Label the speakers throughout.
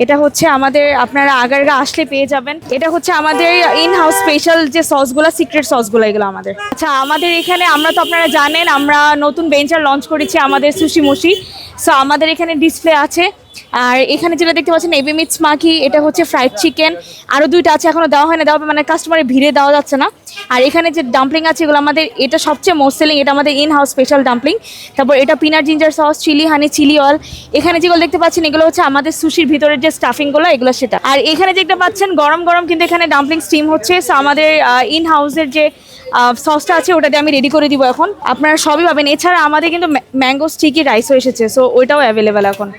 Speaker 1: এটা হচ্ছে আমাদের, আপনারা আগারগা আসলে পেয়ে যাবেন। এটা হচ্ছে আমাদের ইন হাউস স্পেশাল যে সসগুলো, সিক্রেট সসগুলো, এগুলো আমাদের। আচ্ছা, আমাদের এখানে আমরা তো আপনারা জানেন আমরা নতুন বেঞ্চার লঞ্চ করেছি আমাদের সুশি মুশি। সো আমাদের এখানে ডিসপ্লে আছে। আর এখানে যেটা দেখতে পাচ্ছেন এবি মিটস মাখি, এটা হচ্ছে ফ্রাইড চিকেন। আরও দুইটা আছে, এখনো দেওয়া হয় না, দেওয়া হবে মানে কাস্টমারের ভিড়ে দেওয়া যাচ্ছে না। আর এখানে যে ডাম্পলিং আছে এগুলো আমাদের, এটা সবচেয়ে মোস্ট সেলিং, এটা আমাদের ইন হাউস স্পেশাল ডাম্পলিং। তারপর এটা পিনাট জিঞ্জার সস, চিলি হানি, চিলি অয়েল। এখানে যেগুলো দেখতে পাচ্ছেন এগুলো হচ্ছে আমাদের সুশির ভিতরের যে স্টাফিংগুলো, এগুলো সেটা। আর এখানে যেটা পাচ্ছেন গরম গরম কিন্তু এখানে ডাম্পলিং স্টিম হচ্ছে। সো আমাদের ইন হাউসের যে সসটা আছে ওটা দিয়ে আমি রেডি করে দিব এখন, আপনারা সবই পাবেন। এছাড়া আমাদের কিন্তু ম্যাঙ্গো স্টিকি রাইসও এসেছে, সো ওইটাও অ্যাভেলেবেল এখন।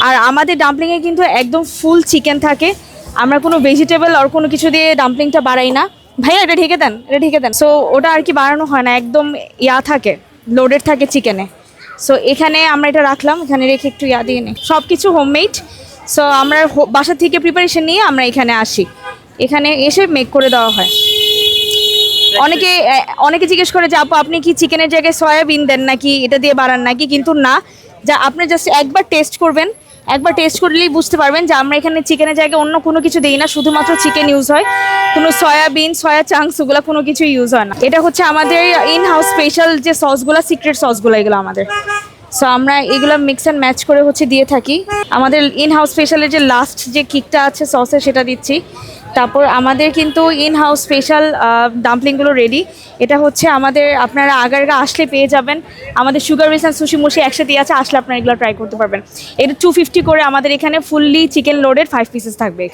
Speaker 1: আর আমাদের ডাম্পলিংয়ে কিন্তু একদম ফুল চিকেন থাকে, আমরা কোনো ভেজিটেবল আর কোনো কিছু দিয়ে ডাম্পলিংটা বাড়াই না। ভাইয়া এটা ঢেকে দেন, এটা ঢেকে দেন। সো ওটা আর কি বাড়ানো হয় না, একদম থাকে, লোডেড থাকে চিকেনে। সো এখানে আমরা এটা রাখলাম, এখানে রেখে একটু দিয়ে নিই। সব কিছু হোমমেড। সো আমরা বাসা থেকে প্রিপারেশন নিয়ে আমরা এখানে আসি, এখানে এসে মেক করে দেওয়া হয়। অনেকে জিজ্ঞেস করে যে আপু আপনি কি চিকেনের জায়গায় সয়াবিন দেন নাকি, এটা দিয়ে বাড়ান নাকি, কিন্তু না, যা আপনি জাস্ট একবার টেস্ট করবেন, একবার টেস্ট করলেই বুঝতে পারবেন যে আমরা এখানে চিকেনের জায়গায় অন্য কোনো কিছু দিই না, শুধুমাত্র চিকেন ইউজ হয়, কোনো সয়াবিন, সয়া চাংস ওগুলো কোনো কিছু ইউজ হয় না। এটা হচ্ছে আমাদের ইন হাউস স্পেশাল যে সসগুলো, সিক্রেট সসগুলো, এগুলো আমাদের। সো আমরা এগুলো মিক্স অ্যান্ড ম্যাচ করে হচ্ছে দিয়ে থাকি। আমাদের ইন হাউস স্পেশালের যে লাস্ট যে কিকটা আছে সসে, সেটা দিচ্ছি। তারপর আমাদের কিন্তু ইন হাউস স্পেশাল ডাম্পলিংগুলো রেডি। এটা হচ্ছে আমাদের, আপনারা আগারগা আসলে পেয়ে যাবেন। আমাদের সুগার রিস অ্যান্ড সুশি মুশি একসাথে আছে, আসলে আপনারা এগুলো ট্রাই করতে পারবেন। এটা 250 করে আমাদের এখানে ফুললি চিকেন লোডেড 5 পিসেস থাকবে এখানে।